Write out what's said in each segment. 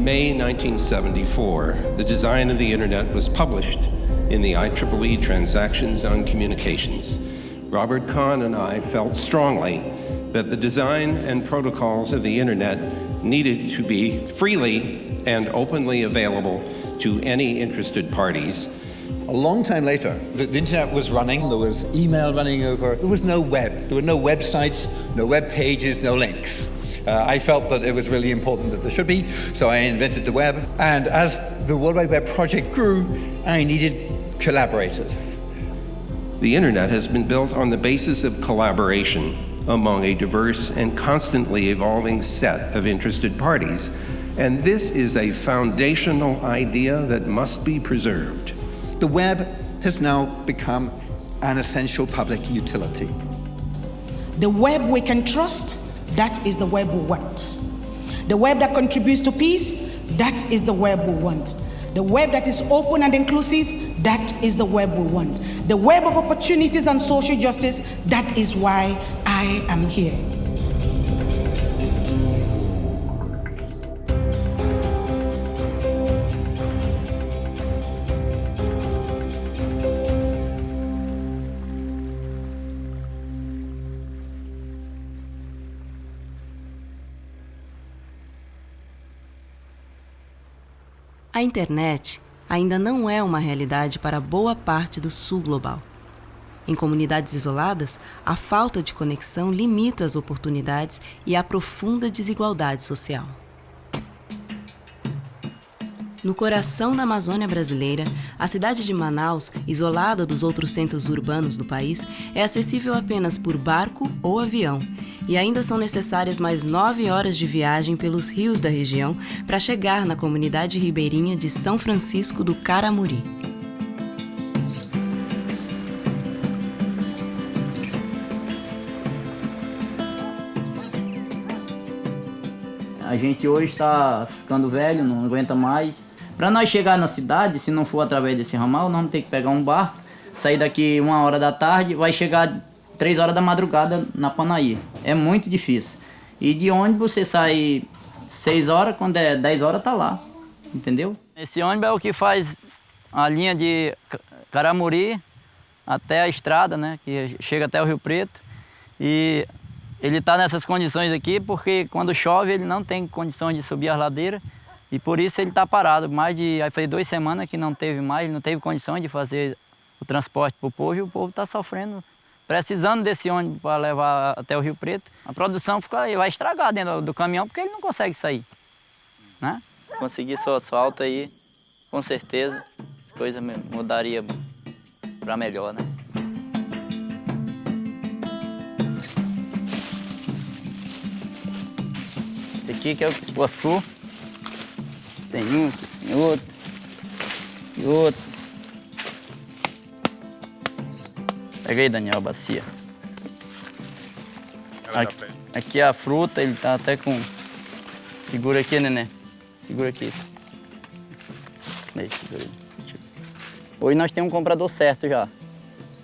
In May 1974, the design of the Internet was published in the IEEE Transactions on Communications. Robert Kahn and I felt strongly that the design and protocols of the Internet needed to be freely and openly available to any interested parties. A long time later, the internet was running, there was email running over, there was no web. There were no websites, no web pages, no links. I felt that it was really important that there should be, so I invented the web. And as the World Wide Web project grew, I needed collaborators. The Internet has been built on the basis of collaboration among a diverse and constantly evolving set of interested parties. And this is a foundational idea that must be preserved. The web has now become an essential public utility. The web we can trust, that is the web we want. The web that contributes to peace, that is the web we want. The web that is open and inclusive, that is the web we want. The web of opportunities and social justice, that is why I am here. A internet ainda não é uma realidade para boa parte do sul global. Em comunidades isoladas, a falta de conexão limita as oportunidades e aprofunda a desigualdade social. No coração da Amazônia brasileira, a cidade de Manaus, isolada dos outros centros urbanos do país, é acessível apenas por barco ou avião, e ainda são necessárias mais 9 horas de viagem pelos rios da região para chegar na comunidade ribeirinha de São Francisco do Caramuri. A gente hoje está ficando velho, não aguenta mais. Para nós chegar na cidade, se não for através desse ramal, nós vamos ter que pegar um barco, sair daqui 1h da tarde, vai chegar 3 horas da madrugada na Panaí. É muito difícil. E de ônibus você sai 6 horas, quando é 10 horas tá lá, entendeu? Esse ônibus é o que faz a linha de Caramuri até a estrada, né, que chega até o Rio Preto. E ele está nessas condições aqui porque quando chove ele não tem condições de subir as ladeiras e por isso ele está parado. Aí foi 2 semanas que não teve mais, ele não teve condições de fazer o transporte para o povo e o povo está sofrendo, precisando desse ônibus para levar até o Rio Preto. A produção vai estragar dentro do caminhão porque ele não consegue sair, né? Se conseguisse o asfalto aí, com certeza, as coisas mudaria para melhor, né? Esse aqui que é o cupuaçu. Tem um, tem outro e outro. Pega aí, Daniel, a bacia. Aqui é a fruta, ele tá até com... Segura aqui, neném. Segura aqui. Hoje nós temos um comprador certo já.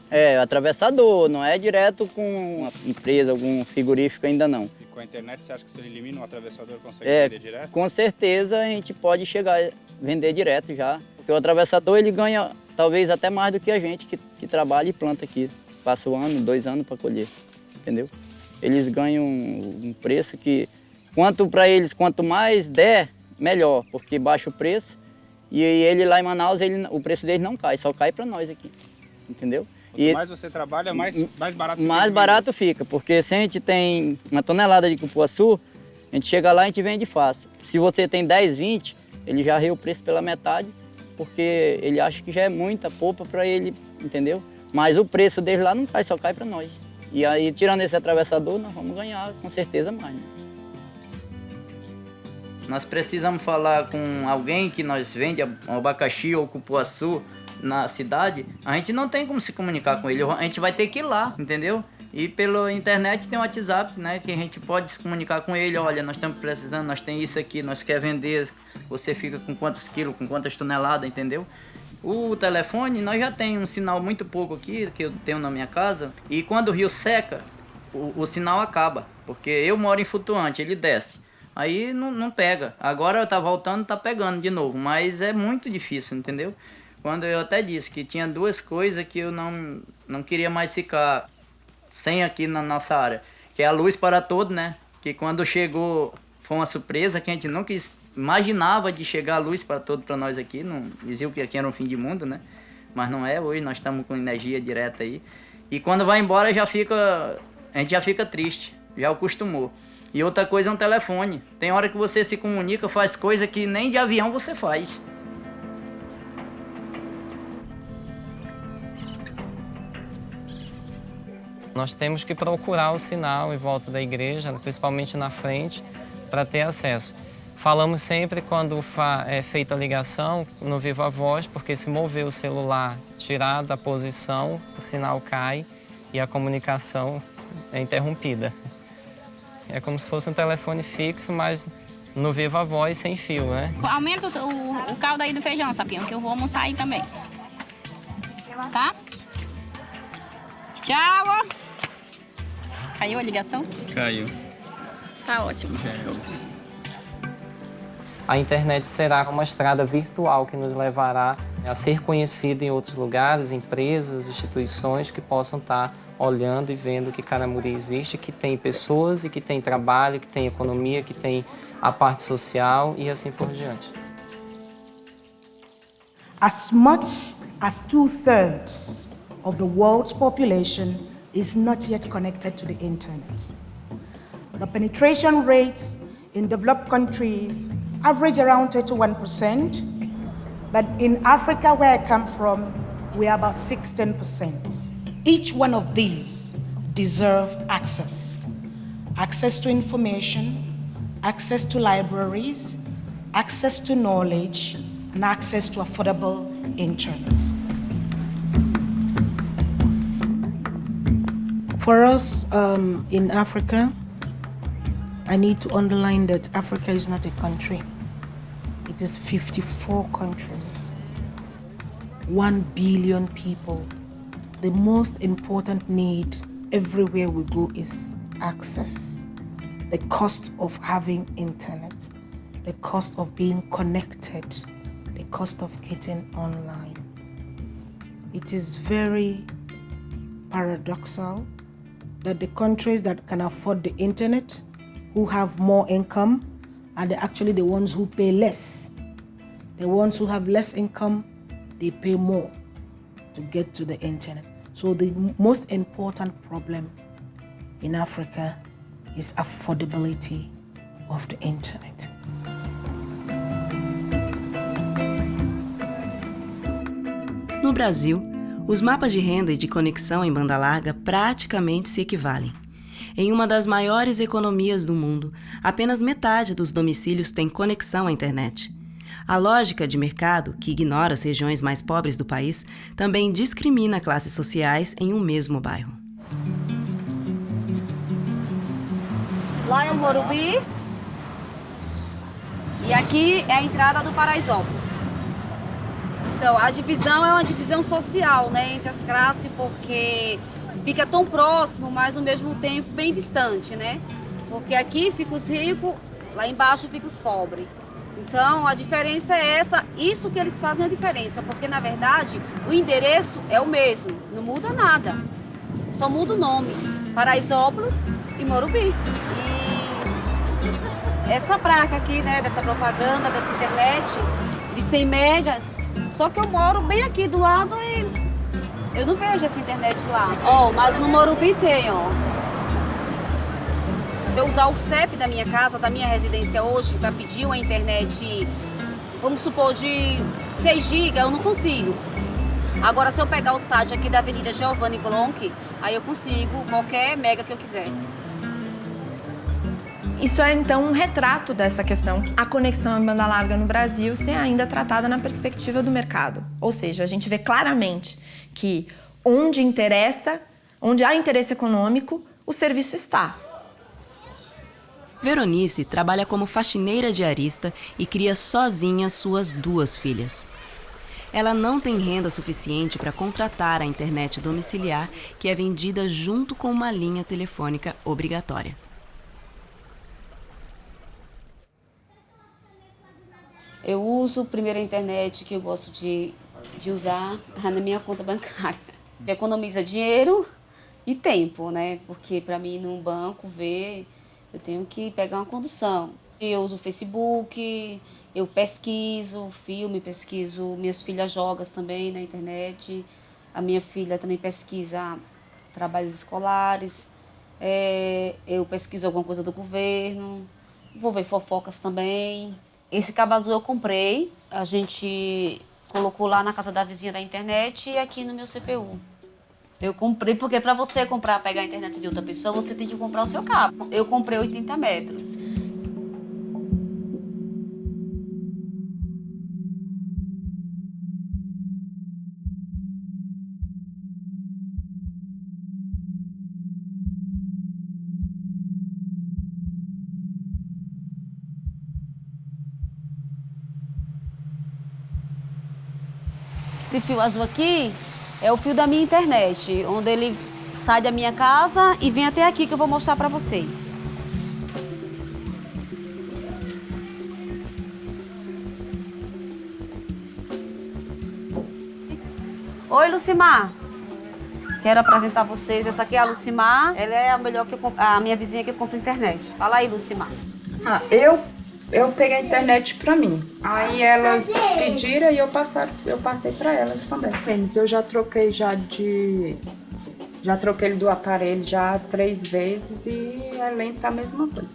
É, atravessador, não é direto com uma empresa, algum frigorífico ainda não. E com a internet você acha que se ele elimina o atravessador consegue vender direto? Com certeza a gente pode chegar a vender direto já. Porque o atravessador ele ganha talvez até mais do que a gente que trabalha e planta aqui. Passa 1 ano, 2 anos para colher, entendeu? Eles ganham um preço que, para eles, quanto mais der, melhor, porque baixa o preço. E ele lá em Manaus, o preço dele não cai, só cai para nós aqui, entendeu? Quanto mais você trabalha, mais barato fica. Mais barato fica, porque se a gente tem 1 tonelada de cupuaçu, a gente chega lá e a gente vende fácil. Se você tem 10, 20, ele já arreia o preço pela metade, porque ele acha que já é muita polpa para ele, entendeu? Mas o preço dele lá não cai, só cai para nós. E aí, tirando esse atravessador, nós vamos ganhar com certeza mais, né? Nós precisamos falar com alguém que nós vende abacaxi ou cupuaçu na cidade, a gente não tem como se comunicar com ele, a gente vai ter que ir lá, entendeu? E pela internet tem o WhatsApp, né, que a gente pode se comunicar com ele, olha, nós estamos precisando, nós tem isso aqui, nós quer vender, você fica com quantos quilos, com quantas toneladas, entendeu? O telefone, nós já tem um sinal muito pouco aqui, que eu tenho na minha casa, e quando o rio seca, o sinal acaba, porque eu moro em flutuante, ele desce. Aí não pega. Agora tá voltando, tá pegando de novo, mas é muito difícil, entendeu? Quando eu até disse que tinha 2 coisas que eu não queria mais ficar sem aqui na nossa área, que é a luz para todo, né? Que quando chegou foi uma surpresa que a gente nunca imaginava de chegar a luz para todo para nós aqui, não dizia que aqui era um fim de mundo, né? Mas não é, hoje nós estamos com energia direta aí. E quando vai embora a gente já fica triste, já acostumou. E outra coisa é um telefone. Tem hora que você se comunica, faz coisa que nem de avião você faz. Nós temos que procurar o sinal em volta da igreja, principalmente na frente, para ter acesso. Falamos sempre quando é feita a ligação no Viva Voz, porque se mover o celular, tirar da posição, o sinal cai e a comunicação é interrompida. É como se fosse um telefone fixo, mas no Viva Voz sem fio, né? Aumenta o caldo aí do feijão, Sapinho, que eu vou almoçar aí também. Tá? Tchau! Caiu a ligação? Caiu. Tá ótimo. A internet será uma estrada virtual que nos levará a ser conhecido em outros lugares, empresas, instituições que possam estar olhando e vendo que Caramuru existe, que tem pessoas e que tem trabalho, que tem economia, que tem a parte social e assim por diante. As much as 2/3 of the world's population is not yet connected to the internet. The penetration rates in developed countries average around 31%, but in Africa, where I come from, we are about 16%. Each one of these deserve access. Access to information, access to libraries, access to knowledge, and access to affordable internet. For us in Africa, I need to underline that Africa is not a country. It is 54 countries, 1 billion people. The most important need everywhere we go is access. The cost of having internet, the cost of being connected, the cost of getting online. It is very paradoxal that the countries that can afford the internet, who have more income, are actually the ones who pay less. The ones who have less income, they pay more to get to the internet. So the most important problem in Africa is affordability of the internet. No Brasil, os mapas de renda e de conexão em banda larga praticamente se equivalem. Em uma das maiores economias do mundo, apenas metade dos domicílios tem conexão à internet. A lógica de mercado, que ignora as regiões mais pobres do país, também discrimina classes sociais em um mesmo bairro. Lá é o Morumbi e aqui é a entrada do Paraisópolis. Então, a divisão é uma divisão social, né, entre as classes, porque fica tão próximo, mas ao mesmo tempo bem distante, né? Porque aqui fica os ricos, lá embaixo fica os pobres. Então, a diferença é essa, isso que eles fazem a diferença, porque na verdade o endereço é o mesmo, não muda nada, só muda o nome, Paraisópolis e Morumbi. E essa placa aqui, né, dessa propaganda, dessa internet, de 100 megas, só que eu moro bem aqui do lado e eu não vejo essa internet lá. Ó, mas no Morumbi tem, ó. Se eu usar o CEP da minha casa, da minha residência hoje, para pedir uma internet, vamos supor, de 6 GB, eu não consigo. Agora, se eu pegar o site aqui da Avenida Giovanni Glonck, aí eu consigo qualquer mega que eu quiser. Isso é, então, um retrato dessa questão. A conexão em banda larga no Brasil ser ainda tratada na perspectiva do mercado. Ou seja, a gente vê claramente que onde interessa, onde há interesse econômico, o serviço está. Veronice trabalha como faxineira diarista e cria sozinha suas 2 filhas. Ela não tem renda suficiente para contratar a internet domiciliar, que é vendida junto com uma linha telefônica obrigatória. Eu uso primeiro a internet que eu gosto de usar na minha conta bancária. Economiza dinheiro e tempo, né? Porque para mim ir num banco ver, eu tenho que pegar uma condução. Eu uso o Facebook, eu pesquiso filme, pesquiso, minhas filhas jogam também na internet. A minha filha também pesquisa trabalhos escolares. Eu pesquiso alguma coisa do governo. Vou ver fofocas também. Esse cabo azul eu comprei, a gente colocou lá na casa da vizinha da internet e aqui no meu CPU. Eu comprei porque para você pegar a internet de outra pessoa, você tem que comprar o seu cabo. Eu comprei 80 metros. Esse fio azul aqui é o fio da minha internet, onde ele sai da minha casa e vem até aqui que eu vou mostrar para vocês. Oi, Lucimar. Quero apresentar vocês. Essa aqui é a Lucimar. Ela é a minha vizinha que compra internet. Fala aí, Lucimar. Eu peguei a internet pra mim. Aí elas pediram e eu passei pra elas também. Eu já troquei já troquei do aparelho já 3 vezes e além tá a mesma coisa.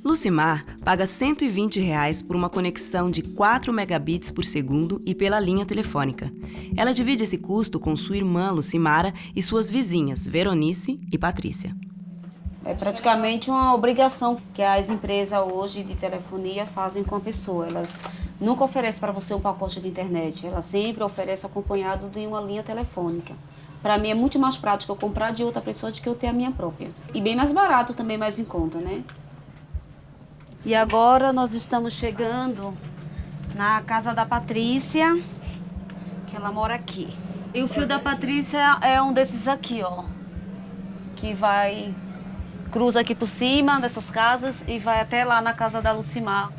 Lucimar paga R$ 120 por uma conexão de 4 megabits por segundo e pela linha telefônica. Ela divide esse custo com sua irmã Lucimara e suas vizinhas Veronice e Patrícia. É praticamente uma obrigação que as empresas hoje de telefonia fazem com a pessoa. Elas nunca oferecem para você um pacote de internet, elas sempre oferecem acompanhado de uma linha telefônica. Para mim é muito mais prático eu comprar de outra pessoa do que eu ter a minha própria. E bem mais barato também, mais em conta, né? E agora nós estamos chegando na casa da Patrícia, que ela mora aqui. E o fio da Patrícia é um desses aqui, ó, que cruza aqui por cima dessas casas e vai até lá na casa da Lucimar.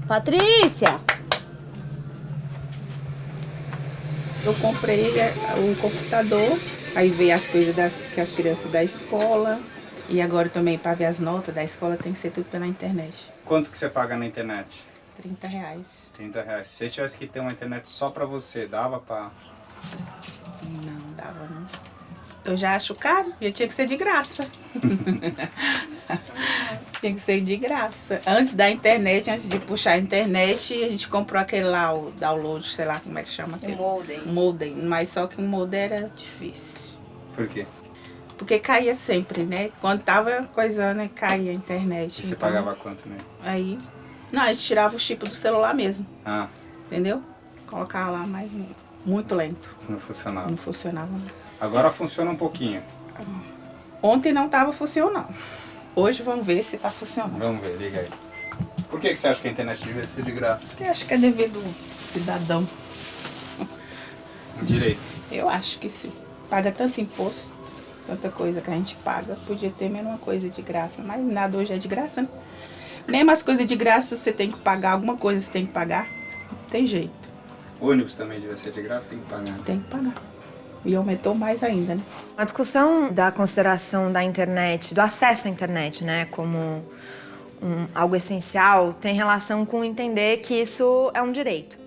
Patrícia! Eu comprei o computador, aí veio as coisas que as crianças da escola e agora também para ver as notas da escola tem que ser tudo pela internet. Quanto que você paga na internet? R$30. 30 reais. Se você tivesse que ter uma internet só pra você, dava pra... Não, dava não. Eu já acho caro, já tinha que ser de graça. Tinha que ser de graça. Antes da internet, antes de puxar a internet, a gente comprou aquele lá, o download, sei lá como é que chama. O modem. Modem, mas só que o modem era difícil. Por quê? Porque caía sempre, né? Quando tava coisando, caía a internet. E você pagava quanto, né? Aí, não, a gente tirava o chip do celular mesmo. Ah. Entendeu? Colocava lá, mas muito lento. Não funcionava. Não funcionava, não. Agora funciona um pouquinho. Ontem não estava funcionando. Hoje vamos ver se está funcionando. Vamos ver, liga aí. Por que você acha que a internet devia ser de graça? Porque eu acho que é dever do cidadão. Direito. Eu acho que sim. Paga tanto imposto, tanta coisa que a gente paga. Podia ter menos uma coisa de graça, mas nada hoje é de graça, né? Mesmo as coisas de graça, você tem que pagar, alguma coisa você tem que pagar. Não tem jeito. O ônibus também devia ser de graça, tem que pagar. Tem que pagar. E aumentou mais ainda, né? A discussão da consideração da internet, do acesso à internet, né, como algo essencial, tem relação com entender que isso é um direito.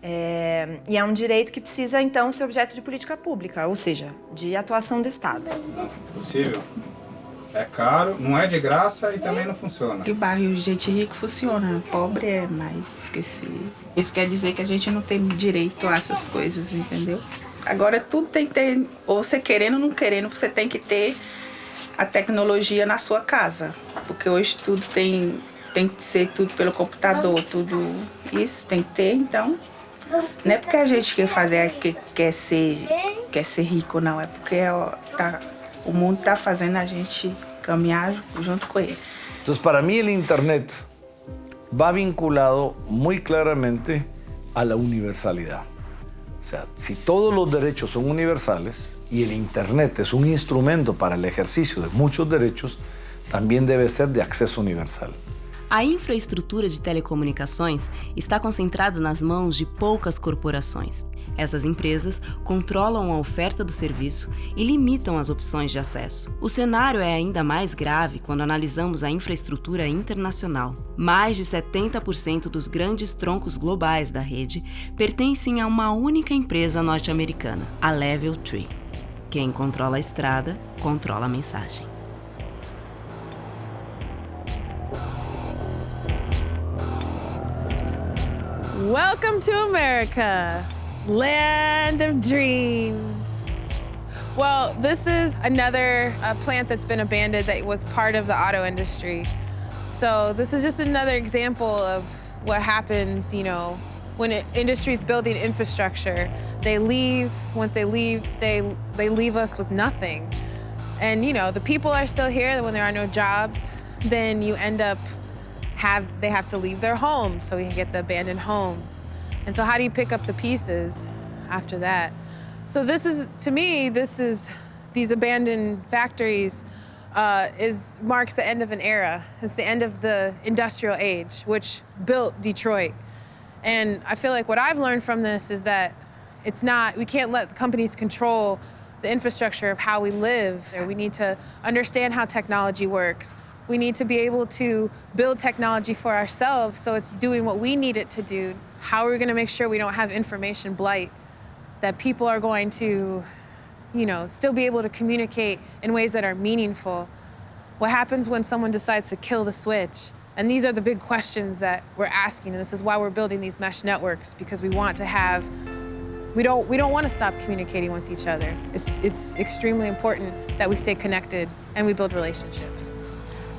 E é um direito que precisa, então, ser objeto de política pública, ou seja, de atuação do Estado. Não, possível. É caro, não é de graça e também não funciona. Que o bairro de gente rica funciona, pobre é mais esquecido. Isso quer dizer que a gente não tem direito a essas coisas, entendeu? Agora tudo tem que ter, ou você querendo ou não querendo, você tem que ter a tecnologia na sua casa. Porque hoje tudo tem que ser tudo pelo computador, tudo isso tem que ter, então. Não é porque a gente quer ser rico, não, é porque o mundo está fazendo a gente caminhar junto com ele. Entonces, para mí el Internet va vinculado muy claramente a la universalidad. O sea, si todos los derechos son universales y el Internet es un instrumento para el ejercicio de muchos derechos, también debe ser de acceso universal. A infraestrutura de telecomunicações está concentrada nas mãos de poucas corporações. Essas empresas controlam a oferta do serviço e limitam as opções de acesso. O cenário é ainda mais grave quando analisamos a infraestrutura internacional. Mais de 70% dos grandes troncos globais da rede pertencem a uma única empresa norte-americana, a Level 3. Quem controla a estrada, controla a mensagem. Welcome to America, land of dreams. Well, this is another plant that's been abandoned that was part of the auto industry. So this is just another example of what happens, when an industry is building infrastructure. They leave. Once they leave, they leave us with nothing. And the people are still here. When there are no jobs, then you end up they have to leave their homes, so we can get the abandoned homes. And so how do you pick up the pieces after that? So to me, these abandoned factories marks the end of an era. It's the end of the industrial age, which built Detroit. And I feel like what I've learned from this is that we can't let the companies control the infrastructure of how we live. We need to understand how technology works. We need to be able to build technology for ourselves so it's doing what we need it to do. How are we going to make sure we don't have information blight, that people are going to, still be able to communicate in ways that are meaningful? What happens when someone decides to kill the switch? And these are the big questions that we're asking, and this is why we're building these mesh networks, because we want to have, we don't want to stop communicating with each other. It's extremely important that we stay connected and we build relationships.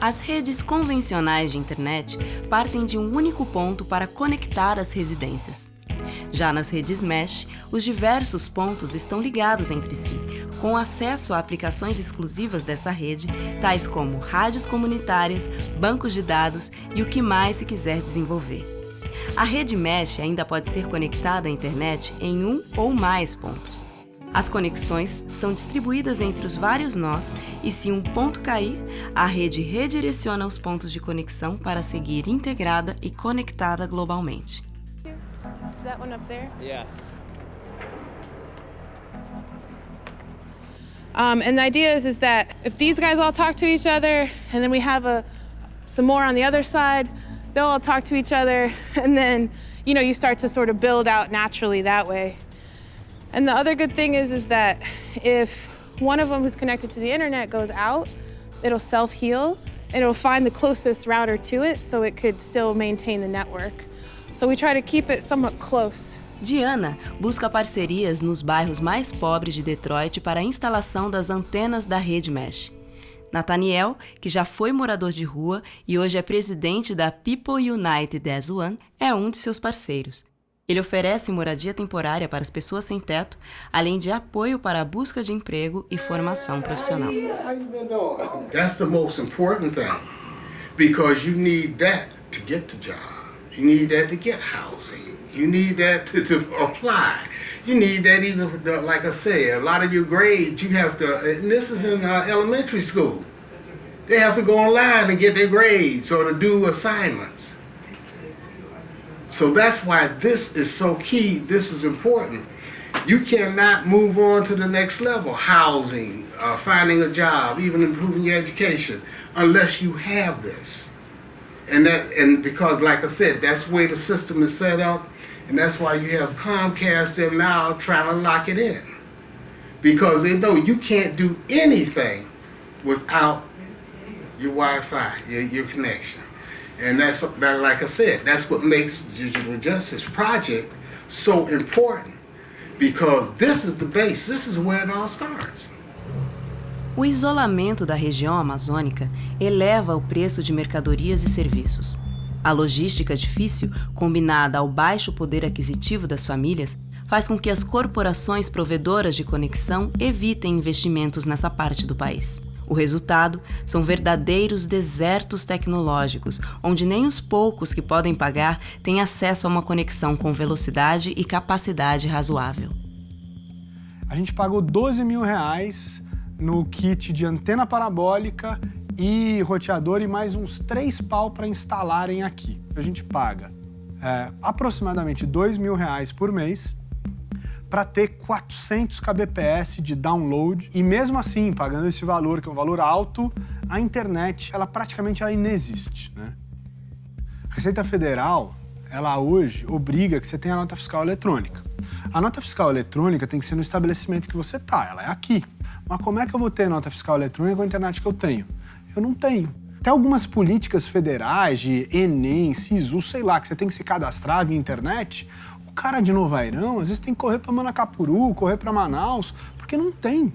As redes convencionais de internet partem de um único ponto para conectar as residências. Já nas redes mesh, os diversos pontos estão ligados entre si, com acesso a aplicações exclusivas dessa rede, tais como rádios comunitárias, bancos de dados e o que mais se quiser desenvolver. A rede mesh ainda pode ser conectada à internet em um ou mais pontos. As conexões são distribuídas entre os vários nós e, se um ponto cair, a rede redireciona os pontos de conexão para seguir integrada e conectada globalmente. Is that one up there? Yeah. And the idea is that if these guys all talk to each other, and then we have some more on the other side, they'll all talk to each other, and then you start to sort of build out naturally that way. And the other good thing is that if one of them who's connected to the internet goes out, it'll self-heal, and it'll find the closest router to it so it could still maintain the network. So we try to keep it somewhat close. Diana busca parcerias nos bairros mais pobres de Detroit para a instalação das antenas da rede mesh. Nathaniel, que já foi morador de rua e hoje é presidente da People United as One, é um de seus parceiros. Ele oferece moradia temporária para as pessoas sem teto, além de apoio para a busca de emprego e formação profissional. That's the most important thing, because you need that to get the job. You need that to get housing. You need that to apply. You need that even, like I said, a lot of your grades, you have to, and this is in elementary school, they have to go online and get their grades or to do assignments. So that's why this is so key, this is important. You cannot move on to the next level, housing, finding a job, even improving your education, unless you have this. And because, like I said, that's the way the system is set up, and that's why you have Comcast there now trying to lock it in. Because they know you can't do anything without your Wi-Fi, your connection. And that, like I said, that's what makes Digital Justice Project so important, because this is the base, this is where it all starts. O isolamento da região amazônica eleva o preço de mercadorias e serviços. A logística difícil, combinada ao baixo poder aquisitivo das famílias, faz com que as corporações provedoras de conexão evitem investimentos nessa parte do país. O resultado são verdadeiros desertos tecnológicos, onde nem os poucos que podem pagar têm acesso a uma conexão com velocidade e capacidade razoável. A gente pagou R$12 mil no kit de antena parabólica e roteador e mais uns 3 pau para instalarem aqui. A gente paga aproximadamente R$2.000 por mês para ter 400 kbps de download e mesmo assim, pagando esse valor, que é um valor alto, a internet, ela praticamente inexiste, né? A Receita Federal, ela hoje obriga que você tenha a nota fiscal eletrônica. A nota fiscal eletrônica tem que ser no estabelecimento que você tá, ela é aqui. Mas como é que eu vou ter nota fiscal eletrônica com a internet que eu tenho? Eu não tenho. Tem algumas políticas federais de Enem, SISU, sei lá, que você tem que se cadastrar via internet. O cara de Novairão, às vezes tem que correr para Manacapuru, correr para Manaus, porque não tem.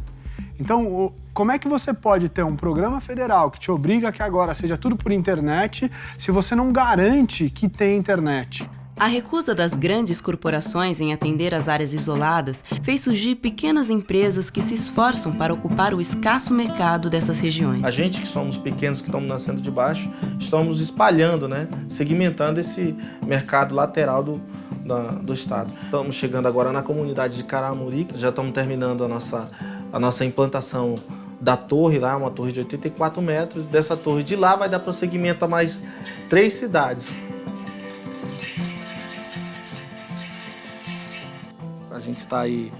Então, como é que você pode ter um programa federal que te obriga que agora seja tudo por internet, se você não garante que tem internet? A recusa das grandes corporações em atender as áreas isoladas fez surgir pequenas empresas que se esforçam para ocupar o escasso mercado dessas regiões. A gente que somos pequenos, que estamos nascendo de baixo, estamos espalhando, né, segmentando esse mercado lateral do estado. Estamos chegando agora na comunidade de Caramuri, já estamos terminando a nossa implantação da torre lá, uma torre de 84 metros. Dessa torre de lá vai dar prosseguimento a mais 3 cidades. A gente está aí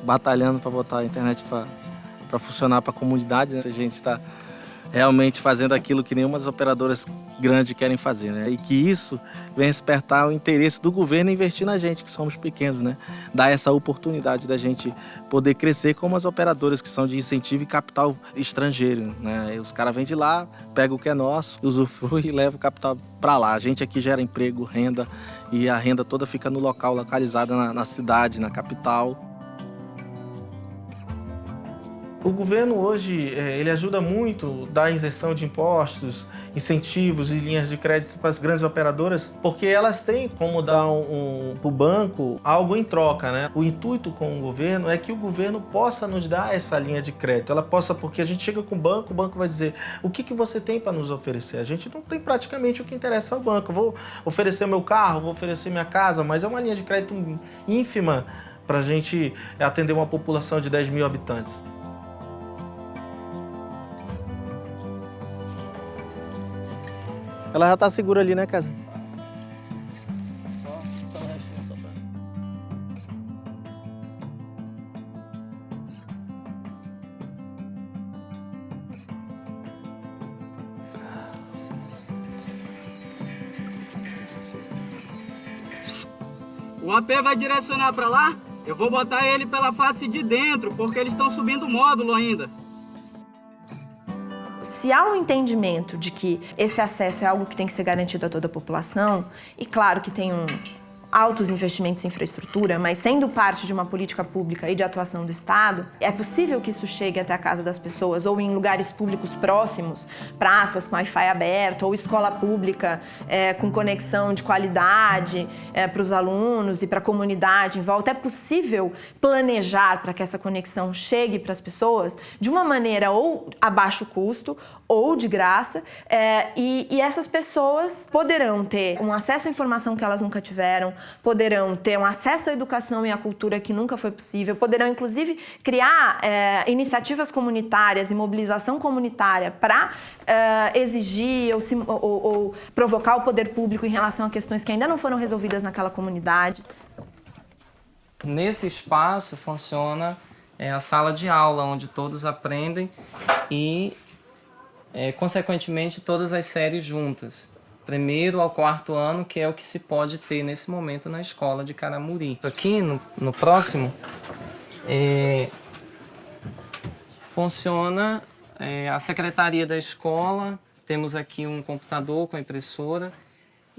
batalhando para botar a internet para funcionar para a comunidade, né? A gente está realmente fazendo aquilo que nenhuma das operadoras grandes querem fazer, né? E que isso vem despertar o interesse do governo em investir na gente, que somos pequenos, né? Dar essa oportunidade da gente poder crescer como as operadoras que são de incentivo e capital estrangeiro, né? E os caras vêm de lá, pegam o que é nosso, usufruem e levam o capital para lá. A gente aqui gera emprego, renda, e a renda toda fica no local, localizada na cidade, na capital. O governo hoje, ele ajuda muito, dá isenção de impostos, incentivos e linhas de crédito para as grandes operadoras, porque elas têm como dar para o banco algo em troca, né? O intuito com o governo é que o governo possa nos dar essa linha de crédito, ela possa, porque a gente chega com o banco vai dizer, o que você tem para nos oferecer? A gente não tem praticamente o que interessa ao banco. Eu vou oferecer meu carro, vou oferecer minha casa, mas é uma linha de crédito ínfima para a gente atender uma população de 10 mil habitantes. Ela já tá segura ali, né, Casa? O AP vai direcionar para lá? Eu vou botar ele pela face de dentro, porque eles estão subindo o módulo ainda. Se há um entendimento de que esse acesso é algo que tem que ser garantido a toda a população, e claro que tem altos investimentos em infraestrutura, mas sendo parte de uma política pública e de atuação do Estado, é possível que isso chegue até a casa das pessoas ou em lugares públicos próximos, praças com Wi-Fi aberto ou escola pública com conexão de qualidade para os alunos e para a comunidade em volta. É possível planejar para que essa conexão chegue para as pessoas de uma maneira ou a baixo custo ou de graça, e essas pessoas poderão ter um acesso à informação que elas nunca tiveram, poderão ter um acesso à educação e à cultura que nunca foi possível, poderão inclusive criar iniciativas comunitárias e mobilização comunitária para exigir ou provocar o poder público em relação a questões que ainda não foram resolvidas naquela comunidade. Nesse espaço funciona a sala de aula, onde todos aprendem e consequentemente, todas as séries juntas. 1º ao 4º ano, que é o que se pode ter nesse momento na escola de Caramuri. Aqui, no próximo, funciona a secretaria da escola. Temos aqui um computador com impressora.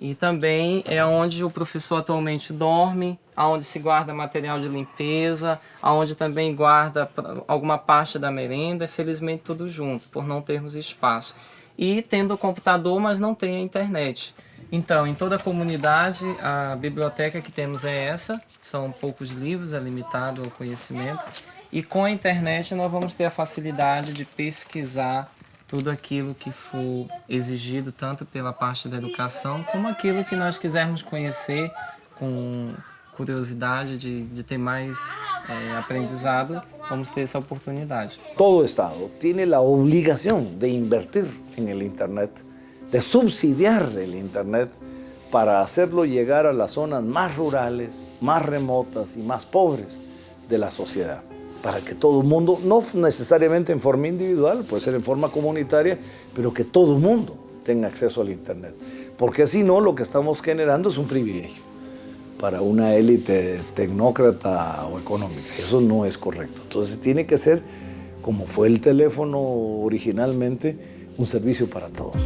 E também é onde o professor atualmente dorme, onde se guarda material de limpeza, onde também guarda alguma parte da merenda, felizmente tudo junto, por não termos espaço. E tendo o computador, mas não tem a internet. Então, em toda a comunidade, a biblioteca que temos é essa, são poucos livros, é limitado ao conhecimento. E com a internet nós vamos ter a facilidade de pesquisar tudo aquilo que for exigido, tanto pela parte da educação, como aquilo que nós quisermos conhecer com curiosidade de ter mais aprendizado, vamos ter essa oportunidade. Todo Estado tiene la obligación de invertir en el Internet, de subsidiar el Internet para hacerlo llegar a las zonas más rurales, más remotas y más pobres de la sociedad. Para que todo el mundo, no necesariamente en forma individual, puede ser en forma comunitaria, pero que todo el mundo tenga acceso al Internet. Porque si no, lo que estamos generando es un privilegio para una élite tecnócrata o económica. Eso no es correcto. Entonces tiene que ser, como fue el teléfono originalmente, un servicio para todos.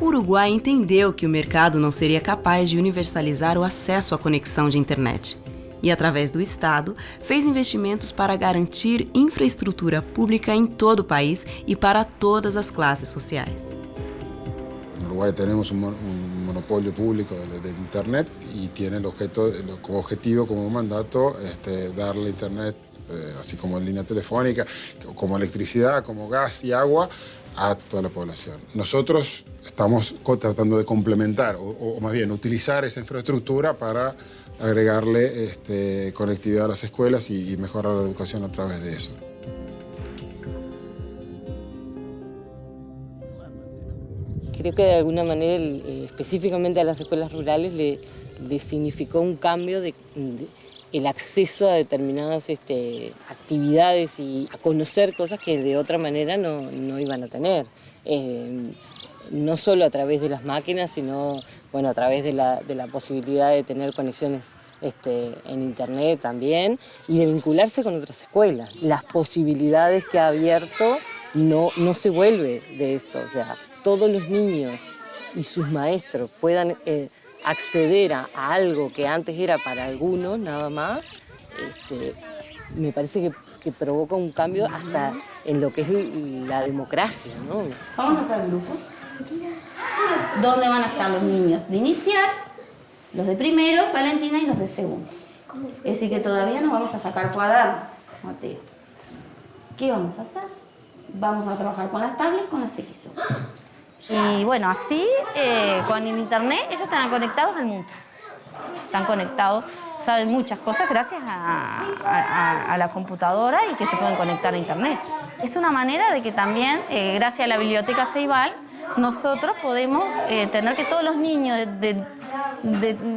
O Uruguai entendeu que o mercado não seria capaz de universalizar o acesso à conexão de internet. E, através do Estado, fez investimentos para garantir infraestrutura pública em todo o país e para todas as classes sociais. En Uruguay tenemos un monopolio público de Internet y tiene como objetivo, como mandato, darle Internet, así como línea telefónica, como electricidad, como gas y agua, a toda la población. Nosotros estamos tratando de complementar, o más bien utilizar esa infraestructura para agregarle conectividad a las escuelas y mejorar la educación a través de eso. Creo que de alguna manera, específicamente a las escuelas rurales, le significó un cambio el acceso a determinadas actividades y a conocer cosas que de otra manera no iban a tener. No solo a través de las máquinas, sino a través de la posibilidad de tener conexiones en Internet también y de vincularse con otras escuelas. Las posibilidades que ha abierto no se vuelve de esto. O sea, todos los niños y sus maestros puedan acceder a algo que antes era para algunos nada más, me parece que provoca un cambio hasta en lo que es la democracia, ¿no? Vamos a hacer grupos donde van a estar los niños de inicial, los de primero, Valentina, y los de segundo. Es decir, que todavía no vamos a sacar cuadernos, Mateo. ¿Qué vamos a hacer? Vamos a trabajar con las tablets, con las XO. Y bueno, así, con el Internet, ellos están conectados al mundo. Están conectados, saben muchas cosas gracias a la computadora y que se pueden conectar a Internet. Es una manera de que también, gracias a la Biblioteca Ceibal, nosotros podemos tener que todos los niños de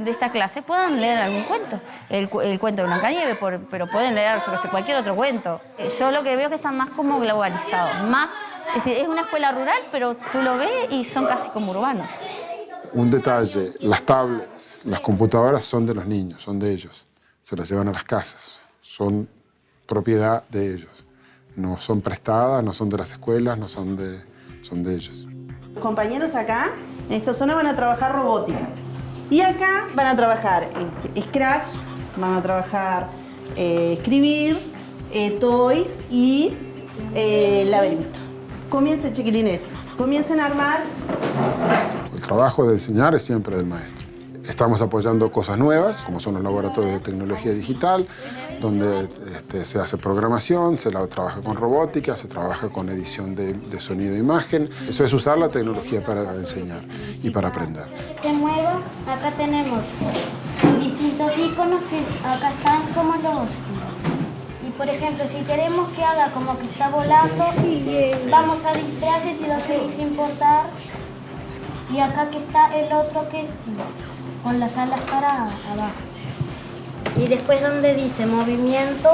esta clase puedan leer algún cuento. El cuento de Blancanieves, pero pueden leer cualquier otro cuento. Yo lo que veo es que están más como globalizados, más. Es decir, es una escuela rural, pero tú lo ves y son casi como urbanos. Un detalle, las tablets, las computadoras son de los niños, son de ellos. Se las llevan a las casas, son propiedad de ellos. No son prestadas, no son de las escuelas, son de ellos. Los compañeros acá, en esta zona, van a trabajar robótica. Y acá van a trabajar Scratch, van a trabajar escribir, toys y laberinto. Comiencen, chiquilines, comiencen a armar. El trabajo de enseñar es siempre del maestro. Estamos apoyando cosas nuevas, como son los laboratorios de tecnología digital, donde se hace programación, se trabaja con robótica, se trabaja con edición de sonido e imagen. Eso es usar la tecnología para enseñar y para aprender. Se mueva, acá tenemos distintos iconos que acá están como los... Y por ejemplo, si queremos que haga como que está volando, vamos a disfraces y lo que dice importar. Y acá que está el otro que es con las alas para abajo. Y después donde dice movimiento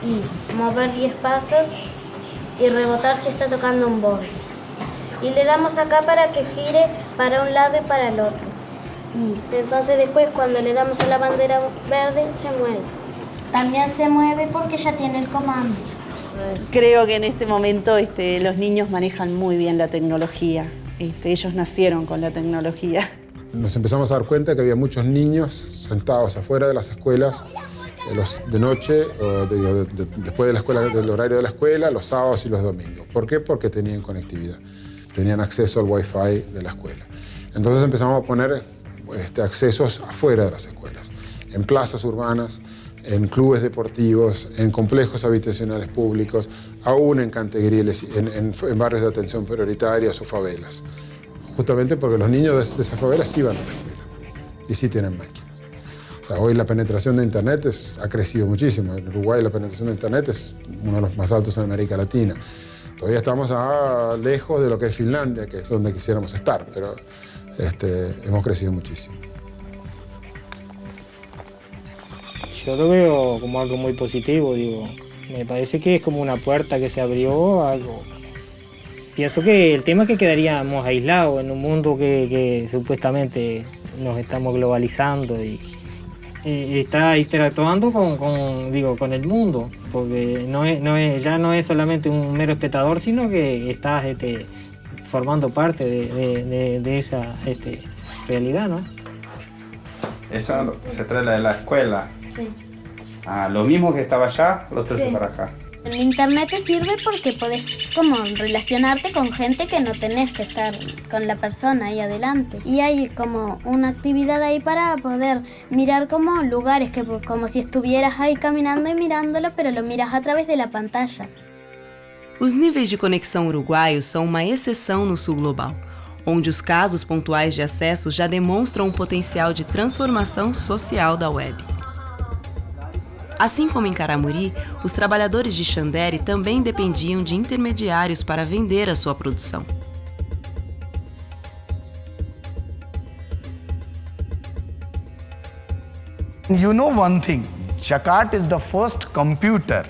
y mover 10 pasos y rebotar si está tocando un borde. Y le damos acá para que gire para un lado y para el otro. Entonces después cuando le damos a la bandera verde se mueve. También se mueve porque ya tiene el comando. Creo que en este momento los niños manejan muy bien la tecnología. Ellos nacieron con la tecnología. Nos empezamos a dar cuenta que había muchos niños sentados afuera de las escuelas de noche, o después de la escuela, del horario de la escuela, los sábados y los domingos. ¿Por qué? Porque tenían conectividad, tenían acceso al Wi-Fi de la escuela. Entonces empezamos a poner accesos afuera de las escuelas, en plazas urbanas, en clubes deportivos, en complejos habitacionales públicos, aún en cantegrieles, en barrios de atención prioritarias o favelas. Justamente porque los niños de esas favelas iban a la escuela. y sí tienen máquinas. O sea, hoy la penetración de Internet ha crecido muchísimo. En Uruguay la penetración de Internet es uno de los más altos en América Latina. Todavía estamos lejos de lo que es Finlandia, que es donde quisiéramos estar, pero hemos crecido muchísimo. Yo lo veo como algo muy positivo, digo. Me parece que es como una puerta que se abrió a algo. Pienso que el tema es que quedaríamos aislados en un mundo que supuestamente nos estamos globalizando y está interactuando con el mundo, porque ya no es solamente un mero espectador, sino que estás formando parte de esa realidad, ¿no? Eso se trae de la escuela. Sí. Lo mismo que estaba allá, lo traes para acá. El internet te sirve porque podés como relacionarte con gente que no tenés que estar con la persona ahí adelante. Y hay como una actividad ahí para poder mirar como lugares, que como si estuvieras ahí caminando y mirándolo, pero lo miras a través de la pantalla. Os níveis de conexão uruguaios são uma exceção no sul global, onde os casos pontuais de acesso já demonstram um potencial de transformação social da web. Assim como em Caramuri, os trabalhadores de Xandere também dependiam de intermediários para vender a sua produção. You know one thing, Jakarta is the first computer.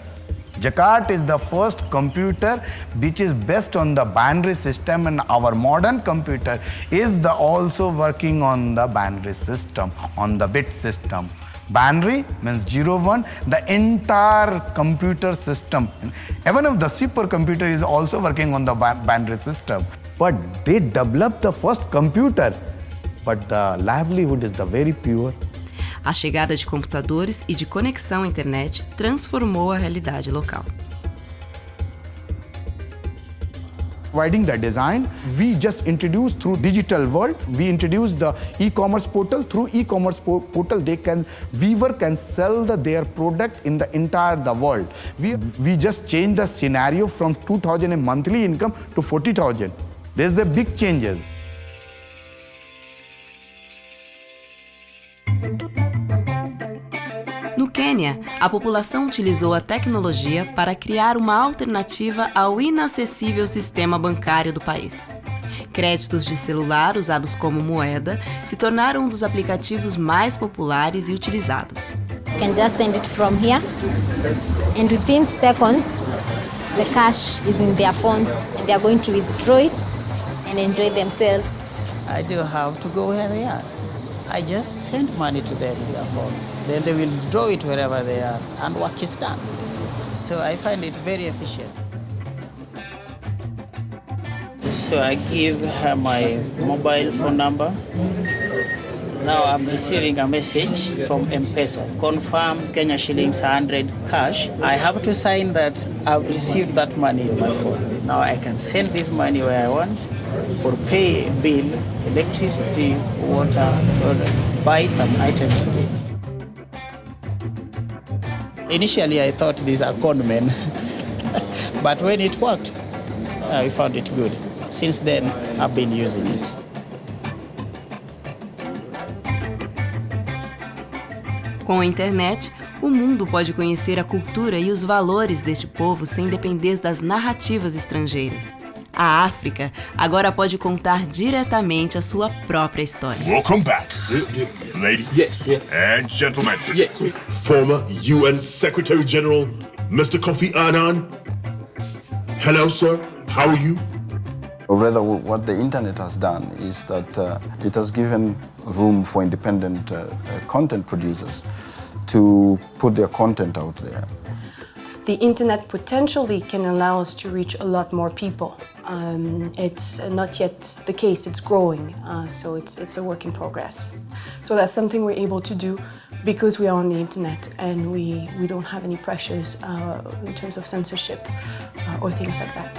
Jakarta is the first computer which is based on the binary system, and our modern computer is also working on the binary system, on the bit system. Binary means 0, 1, the entire computer system. Even if the supercomputer is also working on the binary system. But they developed the first computer, but the livelihood is the very pure. A chegada de computadores e de conexão à internet transformou a realidade local. Providing the design, we just introduced through digital world, we introduced the e-commerce portal. Through e-commerce portal, weaver can sell their product in the entire world. We just changed the scenario from 2,000 a monthly income to 40,000. There's the big changes. No Quênia, a população utilizou a tecnologia para criar uma alternativa ao inacessível sistema bancário do país. Créditos de celular usados como moeda se tornaram um dos aplicativos mais populares e utilizados. You can just send it from here, and within seconds, the cash is in their phones, and they are going to withdraw it and enjoy themselves. I don't have to go where they are. I just send money to them in their phone. Then they will draw it wherever they are, and work is done. So I find it very efficient. So I give her my mobile phone number. Now I'm receiving a message from M-Pesa. Confirm Kenya shillings 100 cash. I have to sign that I've received that money in my phone. Now I can send this money where I want, or pay a bill, electricity, water, or buy some items with it. Initially, I thought these are con men, but when it worked, I found it good. Since then, I've been using it. Com a internet, o mundo pode conhecer a cultura e os valores deste povo sem depender das narrativas estrangeiras. A África agora pode contar diretamente a sua própria história. Welcome back, ladies and gentlemen. Former UN Secretary General, Mr. Kofi Annan. Hello, sir. How are you? Or rather, what the internet has done is that it has given room for independent content producers to put their content out there. The internet potentially can allow us to reach a lot more people. It's not yet the case, it's growing, so it's a work in progress. So that's something we're able to do because we are on the internet and we don't have any pressures in terms of censorship or things like that.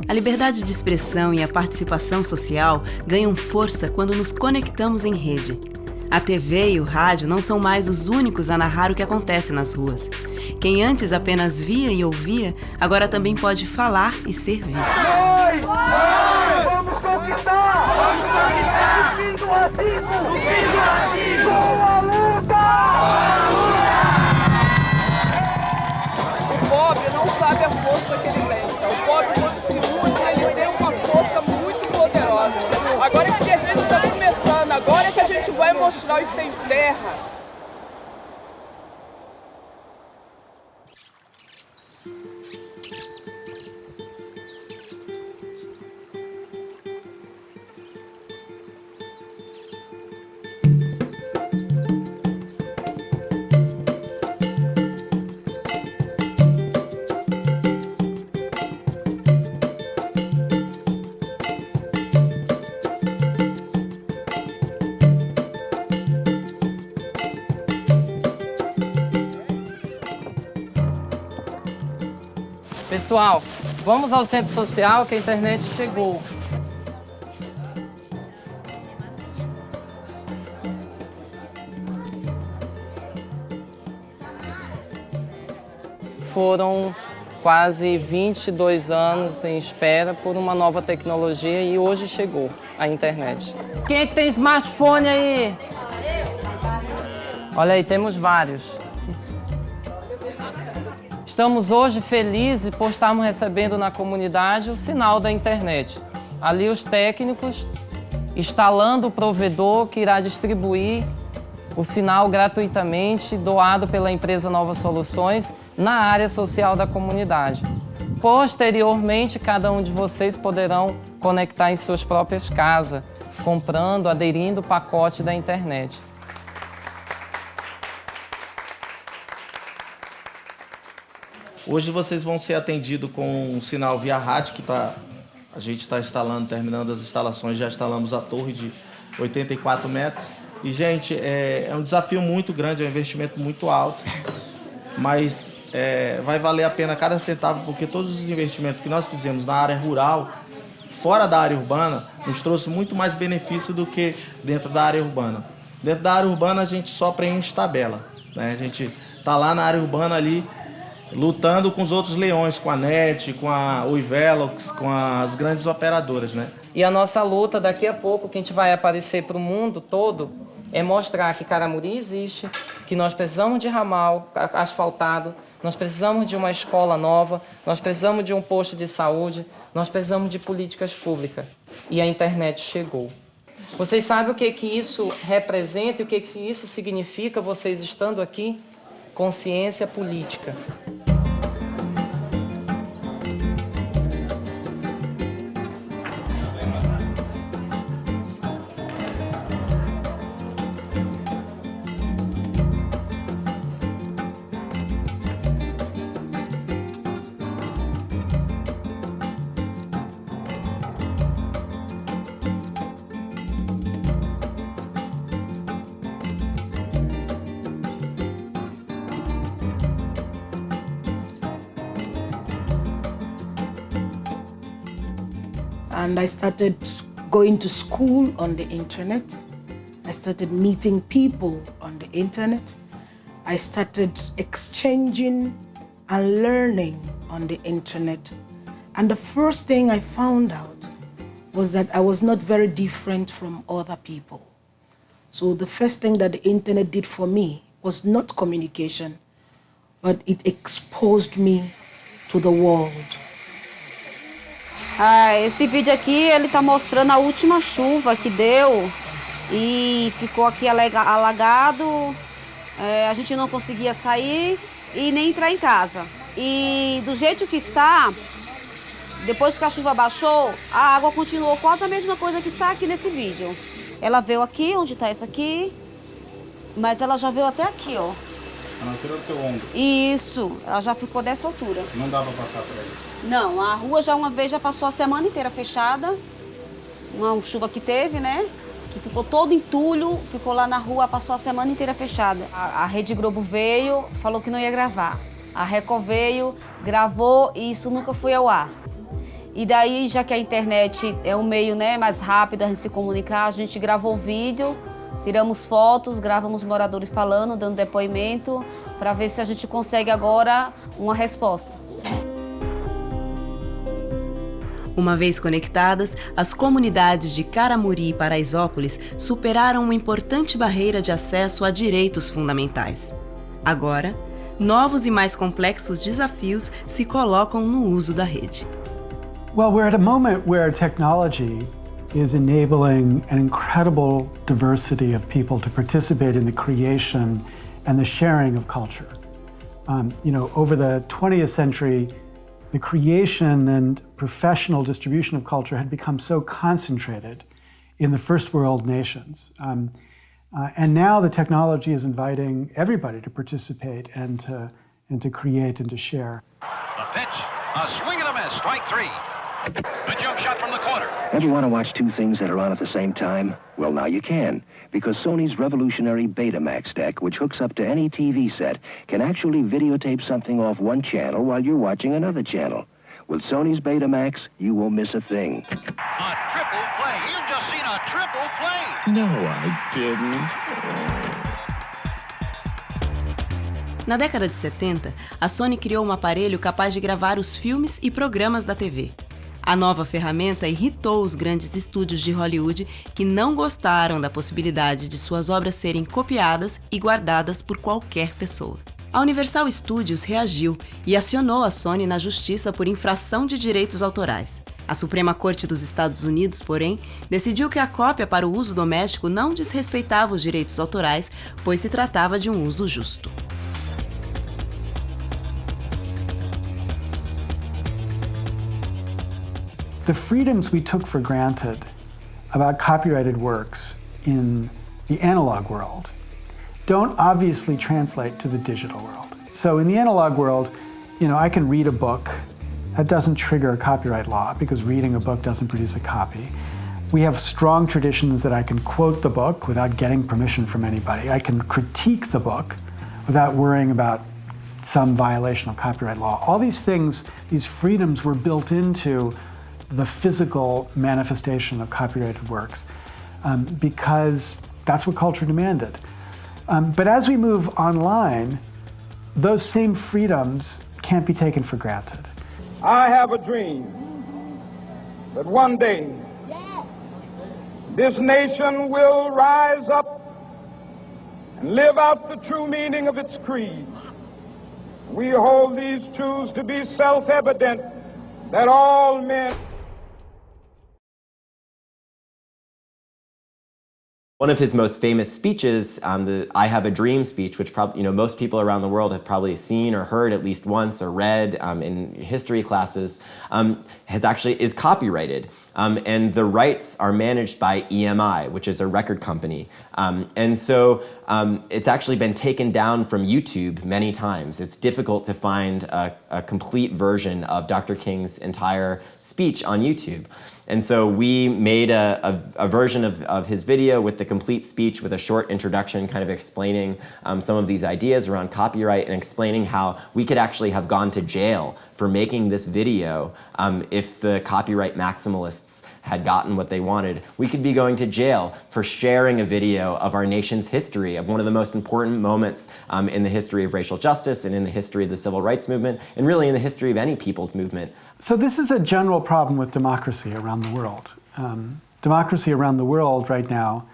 A liberdade de expressão e a participação social ganham força quando nos conectamos em rede. A TV e o rádio não são mais os únicos a narrar o que acontece nas ruas. Quem antes apenas via e ouvia, agora também pode falar e ser visto. Vamos conquistar! Vamos conquistar! O fim do racismo! O fim do racismo! Boa luta! O pobre não sabe a força que ele tem. O pobre, quando se une, ele tem uma força muito poderosa. Agora que a gente está começando, agora que a gente vai mostrar os sem terra. Pessoal, vamos ao centro social que a internet chegou. Foram quase 22 anos em espera por uma nova tecnologia e hoje chegou a internet. Quem é que tem smartphone aí? Olha aí, temos vários. Estamos hoje felizes por estarmos recebendo na comunidade o sinal da internet. Ali os técnicos instalando o provedor que irá distribuir o sinal gratuitamente, doado pela empresa Nova Soluções, na área social da comunidade. Posteriormente, cada um de vocês poderão conectar em suas próprias casas, comprando, aderindo o pacote da internet. Hoje vocês vão ser atendidos com um sinal via rádio que a gente está instalando, terminando as instalações, já instalamos a torre de 84 metros. E, gente, é um desafio muito grande, é um investimento muito alto, mas vai valer a pena cada centavo, porque todos os investimentos que nós fizemos na área rural, fora da área urbana, nos trouxe muito mais benefício do que dentro da área urbana. Dentro da área urbana a gente só preenche tabela, né? A gente está lá na área urbana ali, lutando com os outros leões, com a NET, com a Oi Velox, com as grandes operadoras, né? E a nossa luta daqui a pouco, que a gente vai aparecer para o mundo todo, é mostrar que Caramuru existe, que nós precisamos de ramal asfaltado, nós precisamos de uma escola nova, nós precisamos de um posto de saúde, nós precisamos de políticas públicas. E a internet chegou. Vocês sabem o que isso representa e o que isso significa, vocês estando aqui? Consciência política. And I started going to school on the internet. I started meeting people on the internet. I started exchanging and learning on the internet. And the first thing I found out was that I was not very different from other people. So the first thing that the internet did for me was not communication, but it exposed me to the world. Esse vídeo aqui, ele tá mostrando a última chuva que deu e ficou aqui alagado, a gente não conseguia sair e nem entrar em casa. E do jeito que está, depois que a chuva baixou, a água continuou quase a mesma coisa que está aqui nesse vídeo. Ela veio aqui, onde está essa aqui, mas ela já veio até aqui, ó. Na altura do teu ombro. Isso, ela já ficou dessa altura. Não dá pra passar por aí? Não, a rua já uma vez já passou a semana inteira fechada. Uma chuva que teve, né? Que ficou todo entulho, ficou lá na rua, passou a semana inteira fechada. A Rede Globo veio, falou que não ia gravar. A Record veio, gravou e isso nunca foi ao ar. E daí, já que a internet é um meio, né, mais rápido a gente se comunicar, a gente gravou o vídeo, tiramos fotos, gravamos moradores falando, dando depoimento, para ver se a gente consegue agora uma resposta. Uma vez conectadas, as comunidades de Caramuri e Paraisópolis superaram uma importante barreira de acesso a direitos fundamentais. Agora, novos e mais complexos desafios se colocam no uso da rede. Well, we're at a moment where technology is enabling an incredible diversity of people to participate in the creation and the sharing of culture. Over the 20th century, the creation and professional distribution of culture had become so concentrated in the first world nations. And now the technology is inviting everybody to participate and to create and to share. The pitch, a swing and a miss, strike three. Good jump shot from the corner. Ever want to watch two things that are on at the same time? Well, now you can, because Sony's revolutionary Betamax deck, which hooks up to any TV set, can actually videotape something off one channel while you're watching another channel. With Sony's Betamax, you won't miss a thing. A triple play. You've just seen a triple play. No, I didn't. Na década de 70, a Sony criou um aparelho capaz de gravar os filmes e programas da TV. A nova ferramenta irritou os grandes estúdios de Hollywood que não gostaram da possibilidade de suas obras serem copiadas e guardadas por qualquer pessoa. A Universal Studios reagiu e acionou a Sony na justiça por infração de direitos autorais. A Suprema Corte dos Estados Unidos, porém, decidiu que a cópia para o uso doméstico não desrespeitava os direitos autorais, pois se tratava de um uso justo. The freedoms we took for granted about copyrighted works in the analog world don't obviously translate to the digital world. So in the analog world, I can read a book. That doesn't trigger a copyright law because reading a book doesn't produce a copy. We have strong traditions that I can quote the book without getting permission from anybody. I can critique the book without worrying about some violation of copyright law. All these things, these freedoms were built into the physical manifestation of copyrighted works because that's what culture demanded. But as we move online, those same freedoms can't be taken for granted. I have a dream that one day this nation will rise up and live out the true meaning of its creed. We hold these truths to be self-evident that all men. One of his most famous speeches, the I Have a Dream speech, which most people around the world have probably seen or heard at least once or read in history classes, is copyrighted. And the rights are managed by EMI, which is a record company. And so it's actually been taken down from YouTube many times. It's difficult to find a complete version of Dr. King's entire speech on YouTube. And so we made a version of his video with the complete speech with a short introduction kind of explaining some of these ideas around copyright and explaining how we could actually have gone to jail for making this video if the copyright maximalists had gotten what they wanted. We could be going to jail for sharing a video of our nation's history, of one of the most important moments in the history of racial justice and in the history of the civil rights movement, and really in the history of any people's movement. So this is a general problem with democracy around the world. Democracy around the world right now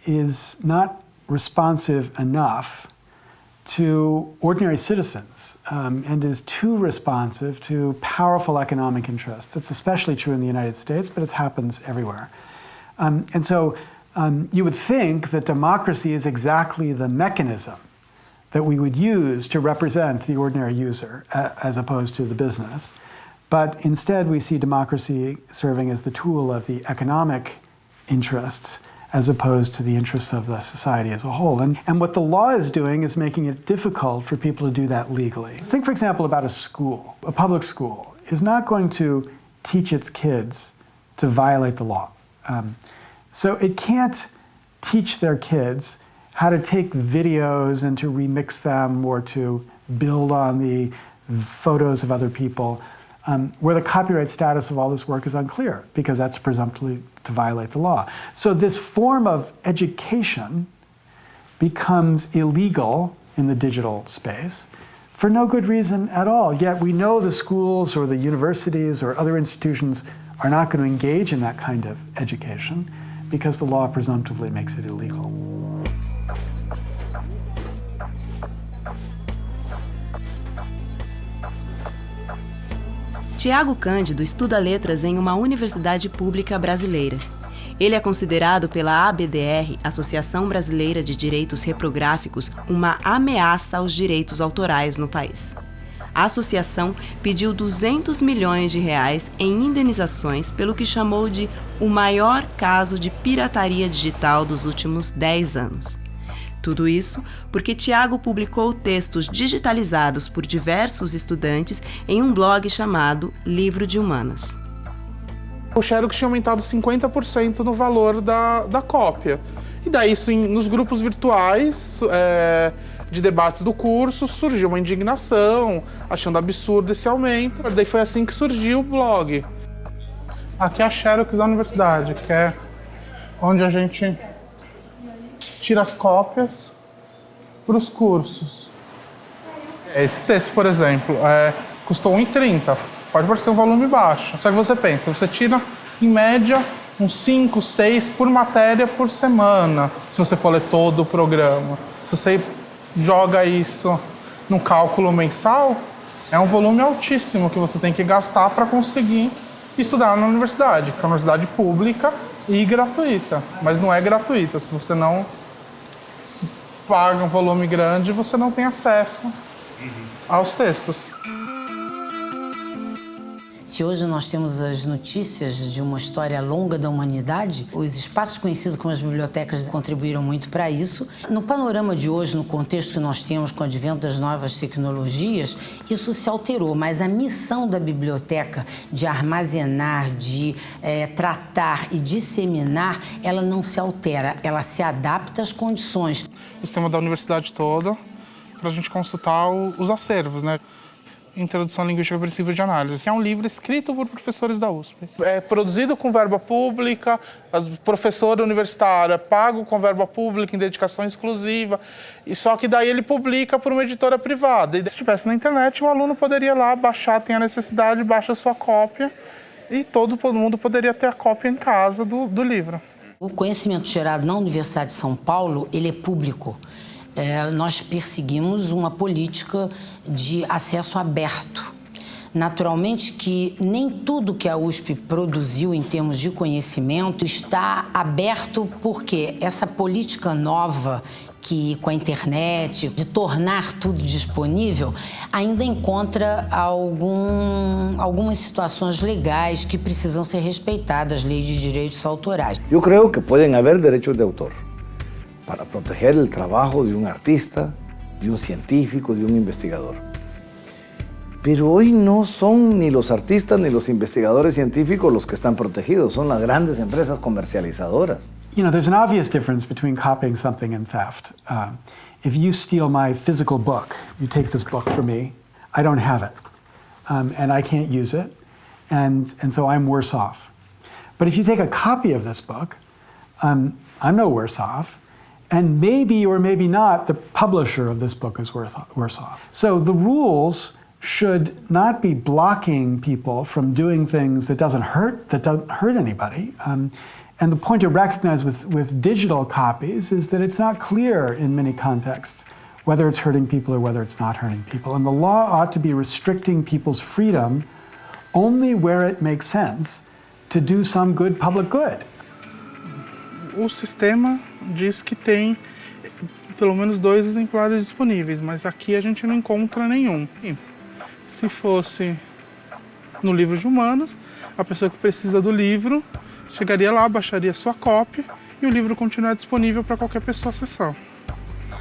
is not responsive enough to ordinary citizens and is too responsive to powerful economic interests. That's especially true in the United States, but it happens everywhere. And so you would think that democracy is exactly the mechanism that we would use to represent the ordinary user as opposed to the business. But instead we see democracy serving as the tool of the economic interests as opposed to the interests of the society as a whole. And what the law is doing is making it difficult for people to do that legally. Think, for example, about a school. A public school is not going to teach its kids to violate the law. So it can't teach their kids how to take videos and to remix them or to build on the photos of other people. where the copyright status of all this work is unclear, because that's presumptively to violate the law. So this form of education becomes illegal in the digital space for no good reason at all. Yet we know the schools or the universities or other institutions are not going to engage in that kind of education because the law presumptively makes it illegal. Tiago Cândido estuda letras em uma universidade pública brasileira. Ele é considerado pela ABDR, Associação Brasileira de Direitos Reprográficos, uma ameaça aos direitos autorais no país. A associação pediu 200 milhões de reais em indenizações pelo que chamou de o maior caso de pirataria digital dos últimos 10 anos. Tudo isso porque Tiago publicou textos digitalizados por diversos estudantes em um blog chamado Livro de Humanas. O Xerox tinha aumentado 50% no valor da cópia. E daí, isso nos grupos virtuais de debates do curso, surgiu uma indignação, achando absurdo esse aumento. Daí foi assim que surgiu o blog. Aqui é a Xerox da universidade, que é onde a gente tira as cópias para os cursos. Esse texto, por exemplo, custou R$1,30. Pode parecer um volume baixo. Só que você pensa, você tira, em média, uns 5, 6 por matéria por semana, se você for ler todo o programa. Se você joga isso num cálculo mensal, é um volume altíssimo que você tem que gastar para conseguir estudar na universidade, que é uma universidade pública e gratuita. Mas não é gratuita. Se você não paga um volume grande, você não tem acesso aos textos. Se hoje nós temos as notícias de uma história longa da humanidade, os espaços conhecidos como as bibliotecas contribuíram muito para isso. No panorama de hoje, no contexto que nós temos com o advento das novas tecnologias, isso se alterou, mas a missão da biblioteca de armazenar, de tratar e disseminar, ela não se altera, ela se adapta às condições. O sistema da universidade toda, para a gente consultar os acervos, né? Introdução à Linguística e Princípios de Análise. É um livro escrito por professores da USP. É produzido com verba pública, o professor universitário é pago com verba pública em dedicação exclusiva, e só que daí ele publica por uma editora privada. E se estivesse na internet, o aluno poderia ir lá baixar, tem a necessidade, baixa a sua cópia, e todo mundo poderia ter a cópia em casa do livro. O conhecimento gerado na Universidade de São Paulo, ele é público. Nós perseguimos uma política de acesso aberto. Naturalmente que nem tudo que a USP produziu em termos de conhecimento está aberto, porque essa política nova que com a internet, de tornar tudo disponível, ainda encontra algumas situações legais que precisam ser respeitadas, leis de direitos autorais. Eu creio que podem haver direitos de autor para proteger el trabajo de un artista, de un científico, de un investigador. Pero hoy no son ni los artistas ni los investigadores científicos los que están protegidos, son las grandes empresas comercializadoras. You know, there's an obvious difference between copying something and theft. If you steal my physical book, you take this book from me, I don't have it, and I can't use it, and so I'm worse off. But if you take a copy of this book, I'm no worse off, and maybe or maybe not, the publisher of this book is worse off. So the rules should not be blocking people from doing things that don't hurt anybody. And the point to recognize with digital copies is that it's not clear in many contexts whether it's hurting people or whether it's not hurting people. And the law ought to be restricting people's freedom only where it makes sense to do some good public good. O sistema diz que tem pelo menos 2 exemplares disponíveis, mas aqui a gente não encontra nenhum. Se fosse no livro de humanas, a pessoa que precisa do livro chegaria lá, baixaria sua cópia e o livro continuaria disponível para qualquer pessoa acessar.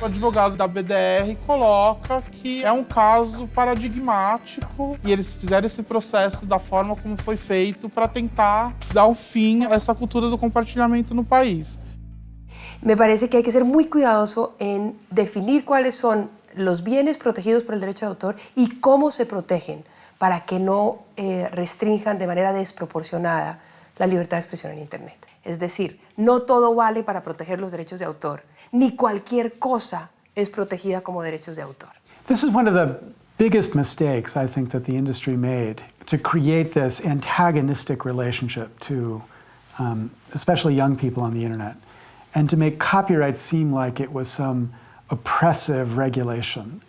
O advogado da BDR coloca que é um caso paradigmático e eles fizeram esse processo da forma como foi feito para tentar dar um fim a essa cultura do compartilhamento no país. Me parece que hay que ser muy cuidadoso en definir cuáles son los bienes protegidos por el derecho de autor y cómo se protegen, para que no restrinjan de manera desproporcionada la libertad de expresión en Internet. Es decir, no todo vale para proteger los derechos de autor, ni cualquier cosa es protegida como derechos de autor. This is one of the biggest mistakes I think that the industry made, to create this antagonistic relationship to especially young people on the internet, and to make copyright seem like it was some oppressive regulation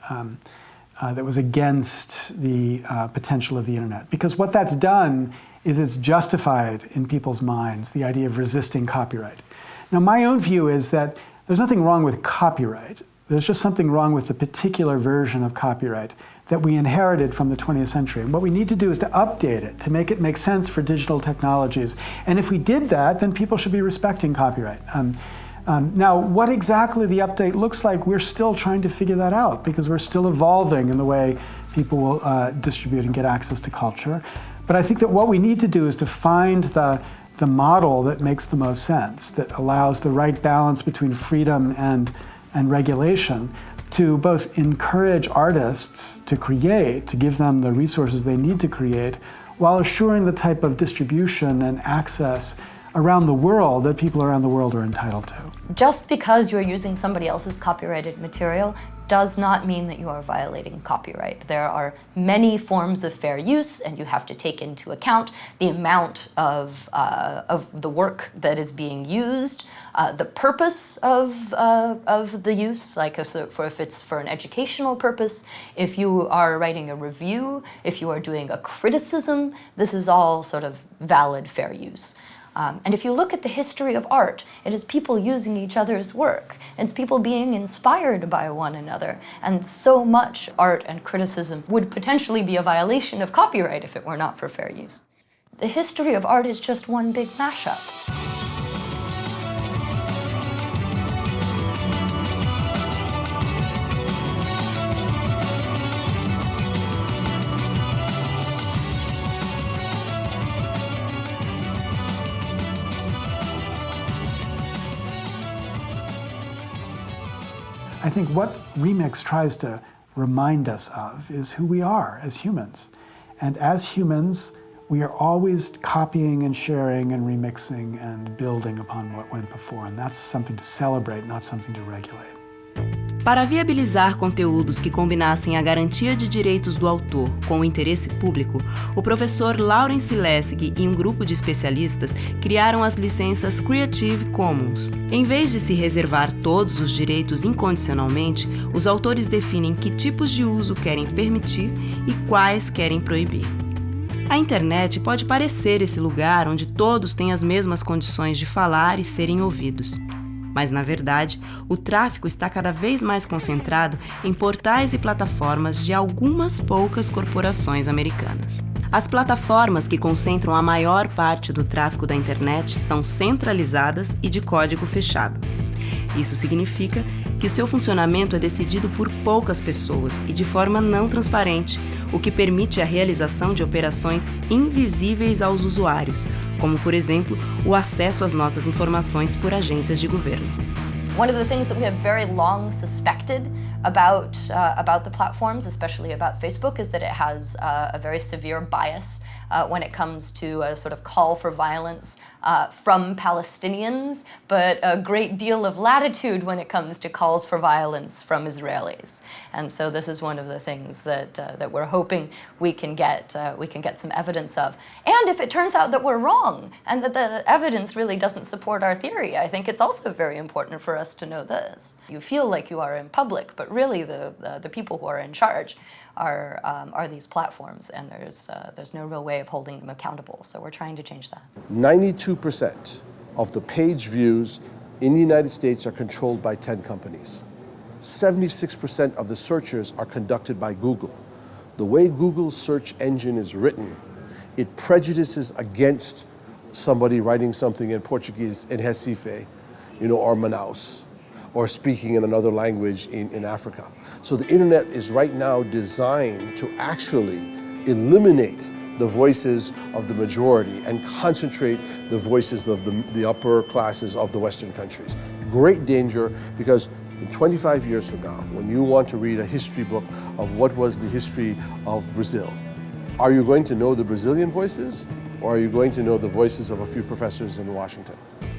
that was against the potential of the internet. Because what that's done is it's justified in people's minds the idea of resisting copyright. Now, my own view is that there's nothing wrong with copyright. There's just something wrong with the particular version of copyright that we inherited from the 20th century. And what we need to do is to update it, to make it make sense for digital technologies. And if we did that, then people should be respecting copyright. Now, what exactly the update looks like, we're still trying to figure that out, because we're still evolving in the way people will distribute and get access to culture. But I think that what we need to do is to find the model that makes the most sense, that allows the right balance between freedom and regulation, to both encourage artists to create, to give them the resources they need to create, while assuring the type of distribution and access around the world that people around the world are entitled to. Just because you're using somebody else's copyrighted material does not mean that you are violating copyright. There are many forms of fair use, and you have to take into account the amount of the work that is being used, the purpose of the use, like if it's for an educational purpose, if you are writing a review, if you are doing a criticism, this is all sort of valid fair use. And if you look at the history of art, it is people using each other's work. It's people being inspired by one another. And so much art and criticism would potentially be a violation of copyright if it were not for fair use. The history of art is just one big mashup. I think what Remix tries to remind us of is who we are as humans. And as humans, we are always copying and sharing and remixing and building upon what went before. And that's something to celebrate, not something to regulate. Para viabilizar conteúdos que combinassem a garantia de direitos do autor com o interesse público, o professor Lawrence Lessig e um grupo de especialistas criaram as licenças Creative Commons. Em vez de se reservar todos os direitos incondicionalmente, os autores definem que tipos de uso querem permitir e quais querem proibir. A internet pode parecer esse lugar onde todos têm as mesmas condições de falar e serem ouvidos. Mas, na verdade, o tráfego está cada vez mais concentrado em portais e plataformas de algumas poucas corporações americanas. As plataformas que concentram a maior parte do tráfego da internet são centralizadas e de código fechado. Isso significa que o seu funcionamento é decidido por poucas pessoas e de forma não transparente, o que permite a realização de operações invisíveis aos usuários, como, por exemplo, o acesso às nossas informações por agências de governo. One of the things that we have very long suspected about the platforms, especially about Facebook, is that it has a very severe bias when it comes to a sort of call for violence from Palestinians, but a great deal of latitude when it comes to calls for violence from Israelis. And so this is one of the things that we're hoping we can get some evidence of. And if it turns out that we're wrong and that the evidence really doesn't support our theory, I think it's also very important for us to know this. You feel like you are in public, but really the people who are in charge are these platforms, and there's no real way of holding them accountable. So we're trying to change that. 92% of the page views in the United States are controlled by 10 companies. 76% of the searches are conducted by Google. The way Google's search engine is written, it prejudices against somebody writing something in Portuguese in Recife, or Manaus, or speaking in another language in Africa. So the internet is right now designed to actually eliminate the voices of the majority and concentrate the voices of the upper classes of the Western countries. Great danger, because in 25 years from now, when you want to read a history book of what was the history of Brazil, Are you going to know the Brazilian voices, or are you going to know the voices of a few professors in Washington?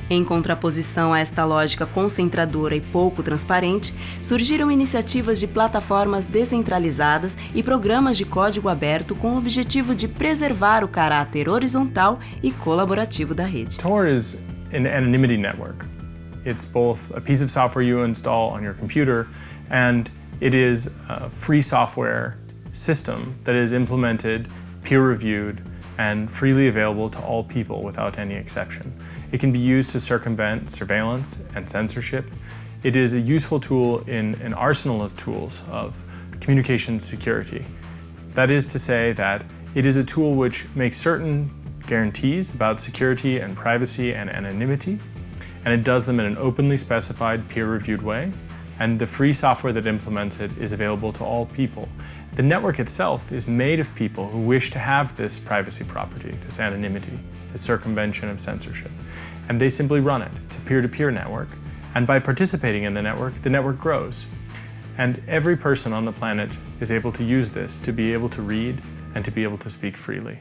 Em contraposição a esta lógica concentradora e pouco transparente, surgiram iniciativas de plataformas descentralizadas e programas de código aberto com o objetivo de preservar o caráter horizontal e colaborativo da rede. Tor is an anonymity network. It's both a piece of software you install on your computer, and it is a free software system that is implemented, peer-reviewed, and freely available to all people without any exception. It can be used to circumvent surveillance and censorship. It is a useful tool in an arsenal of tools of communication security. That is to say that it is a tool which makes certain guarantees about security and privacy and anonymity, and it does them in an openly specified, peer-reviewed way, and the free software that implements it is available to all people. The network itself is made of people who wish to have this privacy property, this anonymity, this circumvention of censorship, and they simply run it. It's a peer-to-peer network, and by participating in the network grows. And every person on the planet is able to use this to be able to read and to be able to speak freely.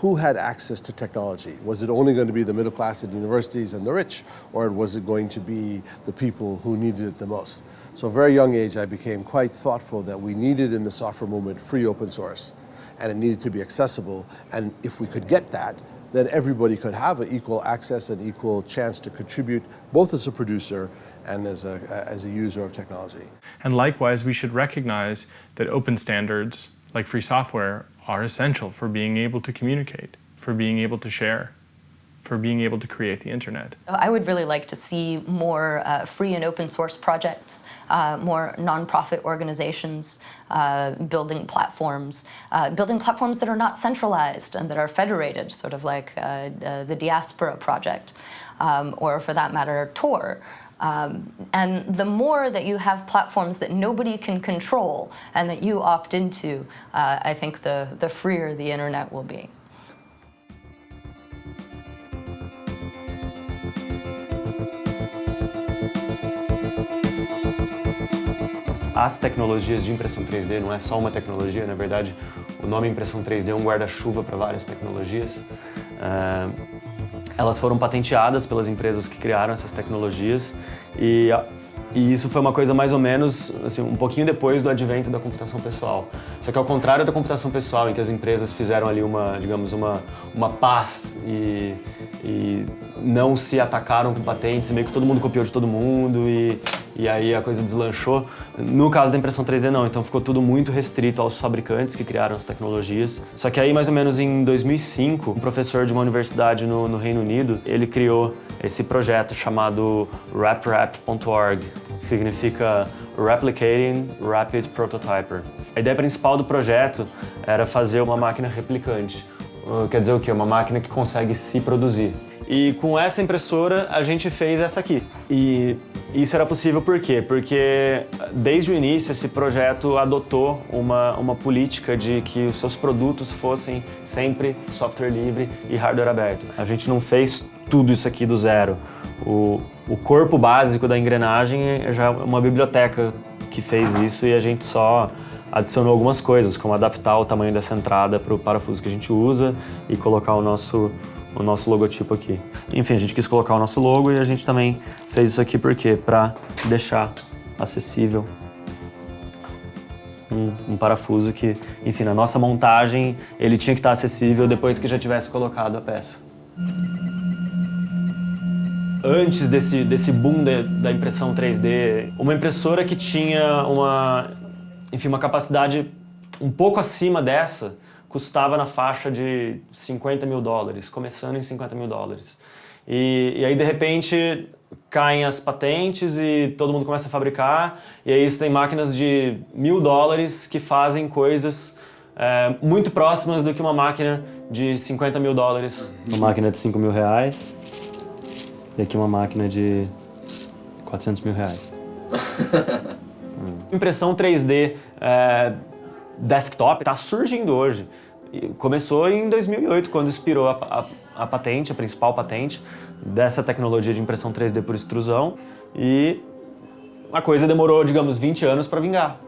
Who had access to technology? Was it only going to be the middle class at universities and the rich, or was it going to be the people who needed it the most? So at a very young age, I became quite thoughtful that we needed in the software movement free open source, and it needed to be accessible. And if we could get that, then everybody could have an equal access and equal chance to contribute, both as a producer and as a user of technology. And likewise, we should recognize that open standards, like free software, are essential for being able to communicate, for being able to share, for being able to create the internet. I would really like to see more free and open source projects, more nonprofit organizations building platforms that are not centralized and that are federated, sort of like the Diaspora Project, or for that matter, Tor. And the more that you have platforms that nobody can control and that you opt into, I think the freer the internet will be. As tecnologias de impressão 3D não é só uma tecnologia, na verdade, o nome impressão 3D é um guarda-chuva para várias tecnologias. Elas foram patenteadas pelas empresas que criaram essas tecnologias e isso foi uma coisa mais ou menos assim, um pouquinho depois do advento da computação pessoal. Só que ao contrário da computação pessoal, em que as empresas fizeram ali uma paz e não se atacaram com patentes, meio que todo mundo copiou de todo mundo e aí a coisa deslanchou. No caso da impressão 3D não, então ficou tudo muito restrito aos fabricantes que criaram as tecnologias. Só que aí mais ou menos em 2005, um professor de uma universidade no Reino Unido, ele criou esse projeto chamado RapRap.org, que significa Replicating Rapid Prototyper. A ideia principal do projeto era fazer uma máquina replicante. Quer dizer o quê? Uma máquina que consegue se produzir. E com essa impressora a gente fez essa aqui. E isso era possível por quê? Porque desde o início esse projeto adotou uma política de que os seus produtos fossem sempre software livre e hardware aberto. A gente não fez tudo isso aqui do zero. O corpo básico da engrenagem é já uma biblioteca que fez isso e a gente só adicionou algumas coisas, como adaptar o tamanho dessa entrada para o parafuso que a gente usa e colocar o nosso logotipo aqui. Enfim, a gente quis colocar o nosso logo e a gente também fez isso aqui por quê? Para deixar acessível um parafuso que, enfim, na nossa montagem ele tinha que estar acessível depois que já tivesse colocado a peça. Antes desse boom da impressão 3D, uma impressora que tinha uma capacidade um pouco acima dessa custava na faixa de $50 mil, começando em $50 mil. E aí, de repente, caem as patentes e todo mundo começa a fabricar, e aí você tem máquinas de $1.000 que fazem coisas muito próximas do que uma máquina de $50 mil. Uma máquina de R$5 mil, e aqui uma máquina de R$400 mil. Impressão 3D desktop está surgindo hoje. Começou em 2008, quando expirou a patente, a principal patente dessa tecnologia de impressão 3D por extrusão, e a coisa demorou, digamos, 20 anos para vingar.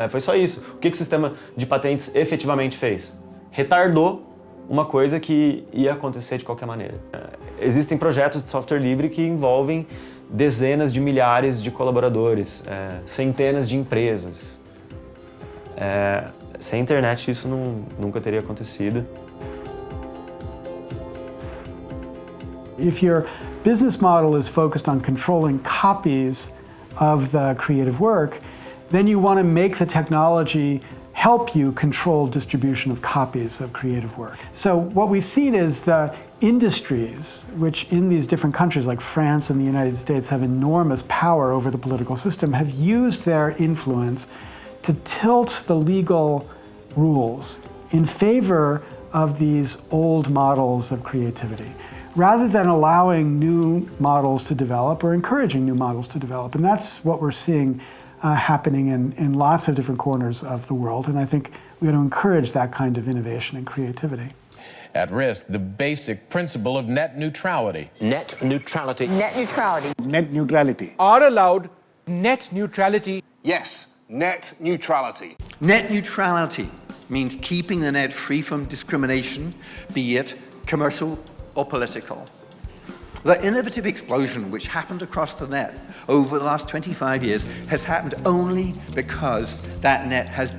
Foi só isso. O que o sistema de patentes efetivamente fez? retardou uma coisa que ia acontecer de qualquer maneira. Existem projetos de software livre que envolvem dezenas de milhares de colaboradores, centenas de empresas. Sem a internet isso nunca teria acontecido. If your business model is focused on controlling copies of the creative work, then you want to make the technology help you control distribution of copies of creative work. So what we've seen is the industries, which in these different countries like France and the United States have enormous power over the political system, have used their influence to tilt the legal rules in favor of these old models of creativity, rather than allowing new models to develop or encouraging new models to develop. And that's what we're seeing happening in lots of different corners of the world. And I think we ought to encourage that kind of innovation and creativity. At risk, the basic principle of net neutrality. Net neutrality. Net neutrality. Net neutrality. Are allowed net neutrality. Yes, net neutrality. Net neutrality means keeping the net free from discrimination, be it commercial or political. The innovative explosion which happened across the net over the last 25 years has happened only because that net has